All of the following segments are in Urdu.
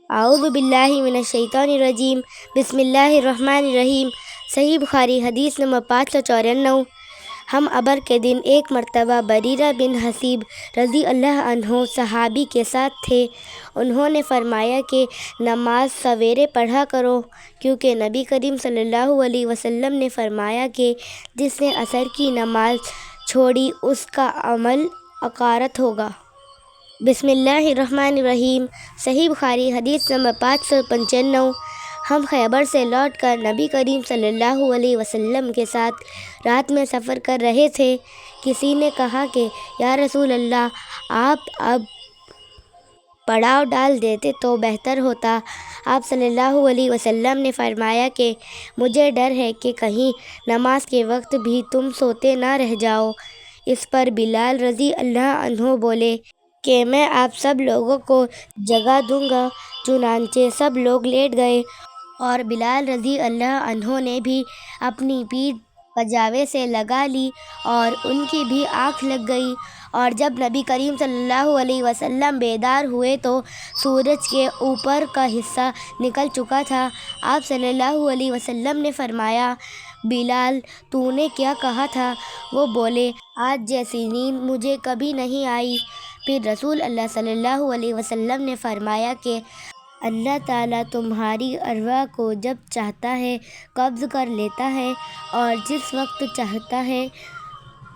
اعوذ باللہ من الشیطان الرجیم، بسم اللہ الرحمن الرحیم۔ صحیح بخاری حدیث نمبر 594۔ ہم ابر کے دن ایک مرتبہ بریرہ بن حصیب رضی اللہ عنہ صحابی کے ساتھ تھے۔ انہوں نے فرمایا کہ نماز سویرے پڑھا کرو، کیونکہ نبی کریم صلی اللہ علیہ وسلم نے فرمایا کہ جس نے عصر کی نماز چھوڑی اس کا عمل اقارت ہوگا۔ بسم اللہ الرحمن الرحیم۔ صحیح بخاری حدیث نمبر 595۔ ہم خیبر سے لوٹ کر نبی کریم صلی اللہ علیہ وسلم کے ساتھ رات میں سفر کر رہے تھے۔ کسی نے کہا کہ یا رسول اللہ، آپ اب پڑاؤ ڈال دیتے تو بہتر ہوتا۔ آپ صلی اللہ علیہ وسلم نے فرمایا کہ مجھے ڈر ہے کہ کہیں نماز کے وقت بھی تم سوتے نہ رہ جاؤ۔ اس پر بلال رضی اللہ عنہ بولے کہ میں آپ سب لوگوں کو جگا دوں گا۔ چنانچہ سب لوگ لیٹ گئے اور بلال رضی اللہ عنہ نے بھی اپنی پیٹھ پنجابے سے لگا لی اور ان کی بھی آنکھ لگ گئی، اور جب نبی کریم صلی اللہ علیہ وسلم بیدار ہوئے تو سورج کے اوپر کا حصہ نکل چکا تھا۔ آپ صلی اللہ علیہ وسلم نے فرمایا، بلال تو نے کیا کہا تھا؟ وہ بولے، آج جیسی نیند مجھے کبھی نہیں آئی۔ پھر رسول اللہ صلی اللہ علیہ وسلم نے فرمایا کہ اللہ تعالیٰ تمہاری ارواح کو جب چاہتا ہے قبض کر لیتا ہے اور جس وقت چاہتا ہے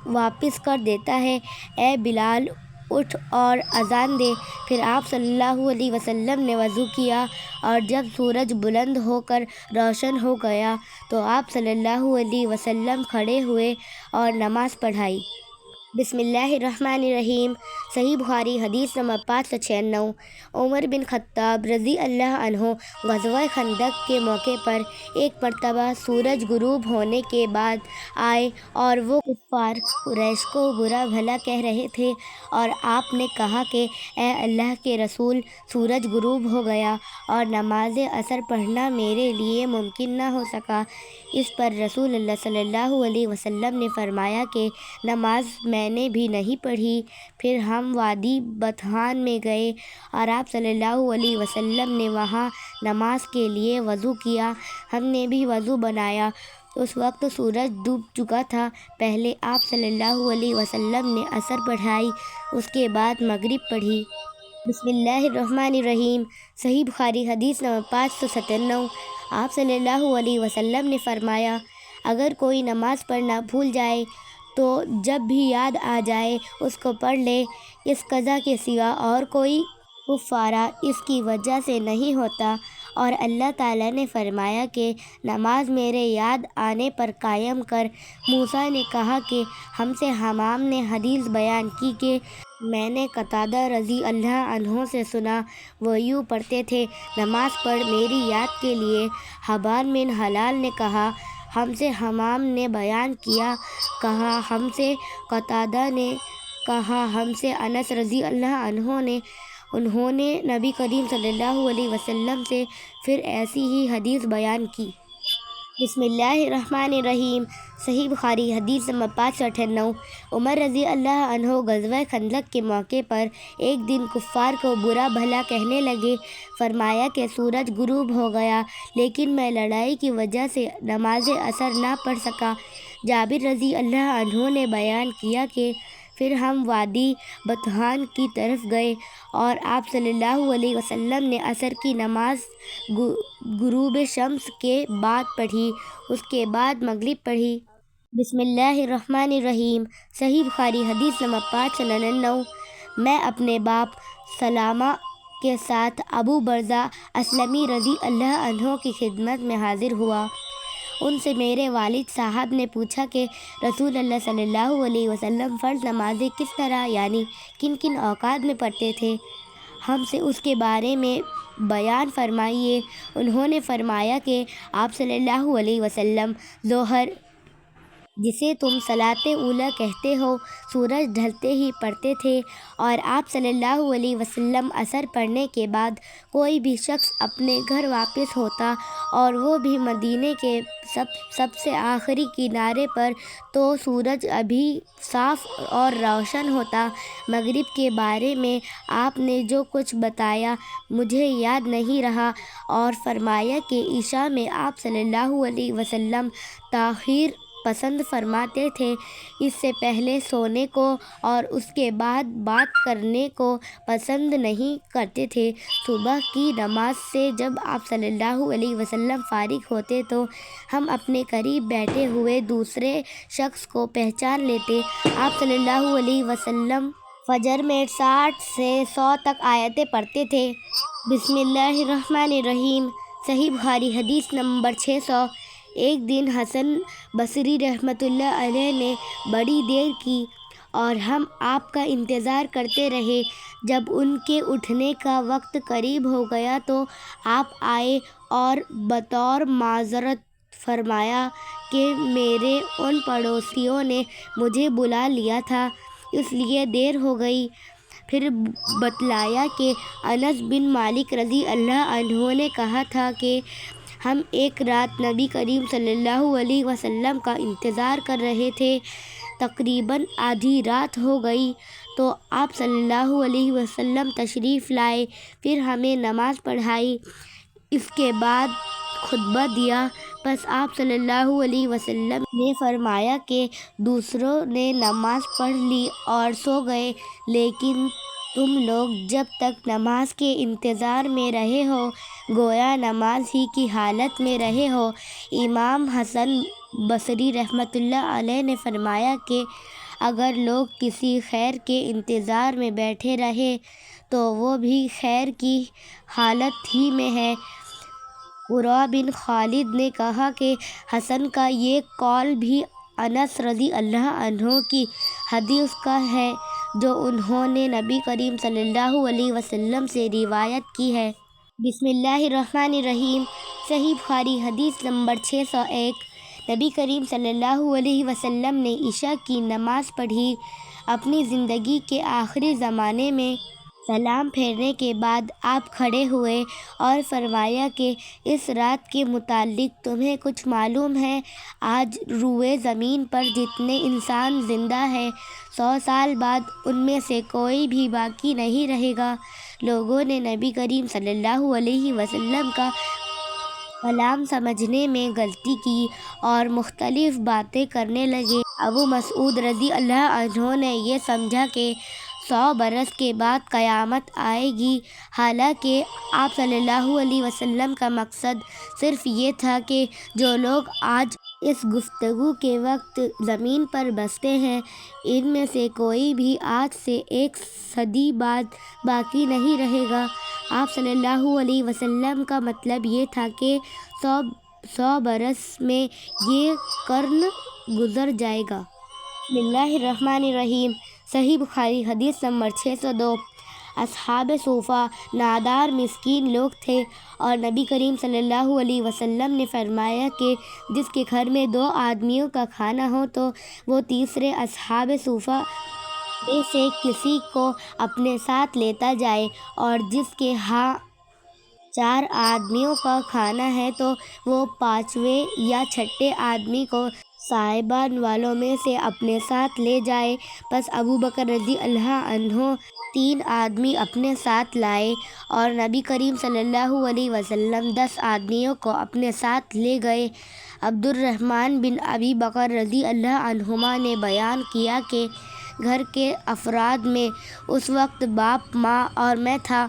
واپس کر دیتا ہے۔ اے بلال، اٹھ اور اذان دے۔ پھر آپ صلی اللہ علیہ وسلم نے وضو کیا، اور جب سورج بلند ہو کر روشن ہو گیا تو آپ صلی اللہ علیہ وسلم کھڑے ہوئے اور نماز پڑھائی۔ بسم اللہ الرحمن الرحیم۔ صحیح بخاری حدیث نمبر 596۔ عمر بن خطاب رضی اللہ عنہ غزوہ خندق کے موقع پر ایک مرتبہ سورج غروب ہونے کے بعد آئے اور وہ کفار قریش کو برا بھلا کہہ رہے تھے، اور آپ نے کہا کہ اے اللہ کے رسول، سورج غروب ہو گیا اور نماز عصر پڑھنا میرے لیے ممکن نہ ہو سکا۔ اس پر رسول اللہ صلی اللہ علیہ وسلم نے فرمایا کہ نماز میں نے بھی نہیں پڑھی۔ پھر ہم وادی بطحان میں گئے اور آپ صلی اللہ علیہ وسلم نے وہاں نماز کے لیے وضو کیا۔ ہم نے بھی وضو بنایا۔ اس وقت سورج ڈوب چکا تھا۔ پہلے آپ صلی اللہ علیہ وسلم نے عصر پڑھائی، اس کے بعد مغرب پڑھی۔ بسم اللہ الرحمن الرحیم۔ صحیح بخاری حدیث نمبر 597۔ آپ صلی اللہ علیہ وسلم نے فرمایا، اگر کوئی نماز پڑھنا بھول جائے تو جب بھی یاد آ جائے اس کو پڑھ لے۔ اس قضا کے سوا اور کوئی کفارہ اس کی وجہ سے نہیں ہوتا۔ اور اللہ تعالیٰ نے فرمایا کہ نماز میرے یاد آنے پر قائم کر۔ موسیٰ نے کہا کہ ہم سے حمام نے حدیث بیان کی کہ میں نے قتادہ رضی اللہ عنہ سے سنا، وہ یوں پڑھتے تھے، نماز پڑھ میری یاد کے لیے۔ حبان بن حلال نے کہا، ہم سے حمام نے بیان کیا، کہا ہم سے قتادہ نے، کہا ہم سے انس رضی اللہ عنہ نے۔ انہوں نے نبی کریم صلی اللہ علیہ وسلم سے پھر ایسی ہی حدیث بیان کی۔ بسم اللہ الرحمن الرحیم۔ صحیح بخاری حدیث نمبر 598۔ عمر رضی اللہ عنہ غزوہ خندق کے موقع پر ایک دن کفار کو برا بھلا کہنے لگے۔ فرمایا کہ سورج غروب ہو گیا لیکن میں لڑائی کی وجہ سے نماز عصر نہ پڑھ سکا۔ جابر رضی اللہ عنہ نے بیان کیا کہ پھر ہم وادی بطحان کی طرف گئے اور آپ صلی اللہ علیہ وسلم نے عصر کی نماز غروب شمس کے بعد پڑھی، اس کے بعد مغرب پڑھی۔ بسم اللہ الرحمن الرحیم۔ صحیح بخاری حدیث نمبر 599۔ میں اپنے باپ سلامہ کے ساتھ ابو برزہ اسلمی رضی اللہ عنہ کی خدمت میں حاضر ہوا۔ ان سے میرے والد صاحب نے پوچھا کہ رسول اللہ صلی اللہ علیہ وسلم فرض نمازیں کس طرح یعنی کن کن اوقات میں پڑھتے تھے، ہم سے اس کے بارے میں بیان فرمائیے۔ انہوں نے فرمایا کہ آپ صلی اللہ علیہ وسلم ظہر، جسے تم صلاۃ اولیٰ کہتے ہو، سورج ڈھلتے ہی پڑھتے تھے، اور آپ صلی اللہ علیہ وسلم عصر پڑھنے کے بعد کوئی بھی شخص اپنے گھر واپس ہوتا اور وہ بھی مدینے کے سب سے آخری کنارے پر، تو سورج ابھی صاف اور روشن ہوتا۔ مغرب کے بارے میں آپ نے جو کچھ بتایا مجھے یاد نہیں رہا، اور فرمایا کہ عشاء میں آپ صلی اللہ علیہ وسلم تاخیر پسند فرماتے تھے، اس سے پہلے سونے کو اور اس کے بعد بات کرنے کو پسند نہیں کرتے تھے۔ صبح کی نماز سے جب آپ صلی اللہ علیہ وسلم فارغ ہوتے تو ہم اپنے قریب بیٹھے ہوئے دوسرے شخص کو پہچان لیتے۔ آپ صلی اللہ علیہ وسلم فجر میں 60 سے 100 تک آیتیں پڑھتے تھے۔ بسم اللہ الرحمن الرحیم۔ صحیح بخاری حدیث نمبر 600۔ ایک دن حسن بصری رحمۃ اللہ علیہ نے بڑی دیر کی اور ہم آپ کا انتظار کرتے رہے۔ جب ان کے اٹھنے کا وقت قریب ہو گیا تو آپ آئے اور بطور معذرت فرمایا کہ میرے ان پڑوسیوں نے مجھے بلا لیا تھا، اس لیے دیر ہو گئی۔ پھر بتلایا کہ انس بن مالک رضی اللہ عنہ نے کہا تھا کہ ہم ایک رات نبی کریم صلی اللہ علیہ وسلم کا انتظار کر رہے تھے، تقریباً آدھی رات ہو گئی تو آپ صلی اللہ علیہ وسلم تشریف لائے، پھر ہمیں نماز پڑھائی، اس کے بعد خطبہ دیا، پس آپ صلی اللہ علیہ وسلم نے فرمایا کہ دوسروں نے نماز پڑھ لی اور سو گئے، لیکن تم لوگ جب تک نماز کے انتظار میں رہے ہو گویا نماز ہی کی حالت میں رہے ہو۔ امام حسن بصری رحمۃ اللہ علیہ نے فرمایا کہ اگر لوگ کسی خیر کے انتظار میں بیٹھے رہے تو وہ بھی خیر کی حالت ہی میں ہے۔ عروہ بن خالد نے کہا کہ حسن کا یہ قول بھی انس رضی اللہ عنہ کی حدیث کا ہے جو انہوں نے نبی کریم صلی اللہ علیہ وسلم سے روایت کی ہے۔ بسم اللہ الرحمن الرحیم۔ صحیح بخاری حدیث نمبر 601۔ نبی کریم صلی اللہ علیہ وسلم نے عشاء کی نماز پڑھی۔ اپنی زندگی کے آخری زمانے میں سلام پھیرنے کے بعد آپ کھڑے ہوئے اور فرمایا کہ اس رات کے متعلق تمہیں کچھ معلوم ہے؟ آج روئے زمین پر جتنے انسان زندہ ہیں 100 سال بعد ان میں سے کوئی بھی باقی نہیں رہے گا۔ لوگوں نے نبی کریم صلی اللہ علیہ وسلم کا کلام سمجھنے میں غلطی کی اور مختلف باتیں کرنے لگے۔ ابو مسعود رضی اللہ عنہ نے یہ سمجھا کہ 100 برس کے بعد قیامت آئے گی، حالانکہ آپ صلی اللہ علیہ وسلم کا مقصد صرف یہ تھا کہ جو لوگ آج اس گفتگو کے وقت زمین پر بستے ہیں ان میں سے کوئی بھی آج سے 1 صدی بعد باقی نہیں رہے گا۔ آپ صلی اللہ علیہ وسلم کا مطلب یہ تھا کہ 100 برس میں یہ قرن گزر جائے گا۔ بسم اللہ الرحمن الرحیم۔ صحیح بخاری حدیث نمبر 602۔ اصحاب صوفہ نادار مسکین لوگ تھے اور نبی کریم صلی اللہ علیہ وسلم نے فرمایا کہ جس کے گھر میں 2 آدمیوں کا کھانا ہو تو وہ تیسرے اصحاب صوفہ میں سے کسی کو اپنے ساتھ لیتا جائے، اور جس کے ہاں 4 آدمیوں کا کھانا ہے تو وہ 5ویں یا 6 آدمی کو صاحبان والوں میں سے اپنے ساتھ لے جائے۔ پس ابو بکر رضی اللہ عنہ 3 آدمی اپنے ساتھ لائے اور نبی کریم صلی اللہ علیہ وسلم 10 آدمیوں کو اپنے ساتھ لے گئے۔ عبد الرحمن بن ابی بکر رضی اللہ عنہما نے بیان کیا کہ گھر کے افراد میں اس وقت باپ، ماں اور میں تھا۔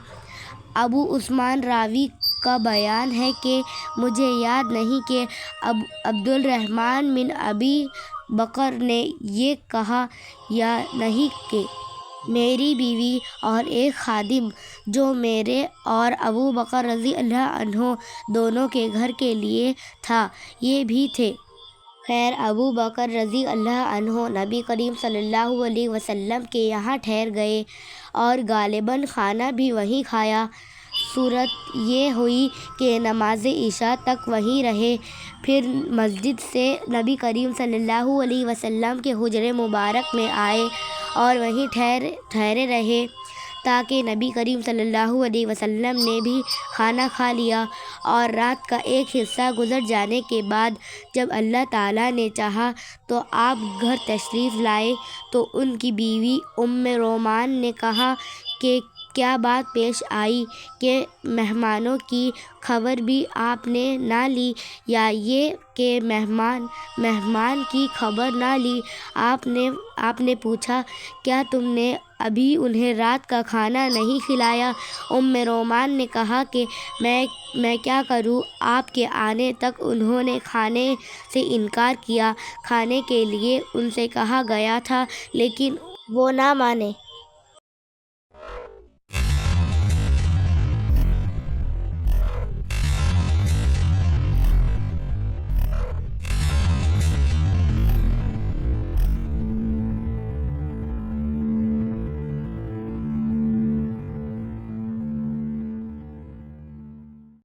ابو عثمان راوی کا بیان ہے کہ مجھے یاد نہیں کہ عبد الرحمن بن ابی بکر نے یہ کہا یا نہیں کہ میری بیوی اور ایک خادم جو میرے اور ابو بکر رضی اللہ عنہ دونوں کے گھر کے لیے تھا یہ بھی تھے۔ خیر ابو بکر رضی اللہ عنہ نبی کریم صلی اللہ علیہ وسلم کے یہاں ٹھہر گئے اور غالباً کھانا بھی وہیں کھایا۔ صورت یہ ہوئی کہ نماز عشاء تک وہیں رہے، پھر مسجد سے نبی کریم صلی اللہ علیہ وسلم کے حجرے مبارک میں آئے اور وہیں ٹھہرے رہے تاکہ نبی کریم صلی اللہ علیہ وسلم نے بھی کھانا کھا لیا، اور رات کا ایک حصہ گزر جانے کے بعد جب اللہ تعالیٰ نے چاہا تو آپ گھر تشریف لائے تو ان کی بیوی رومان نے کہا کہ کیا بات پیش آئی کہ مہمانوں کی خبر بھی آپ نے نہ لی، یا یہ کہ مہمان کی خبر نہ لی؟ آپ نے پوچھا کیا تم نے ابھی انہیں رات کا کھانا نہیں کھلایا؟ رومان نے کہا کہ میں کیا کروں، آپ کے آنے تک انہوں نے کھانے سے انکار کیا، کھانے کے لیے ان سے کہا گیا تھا لیکن وہ نہ مانے۔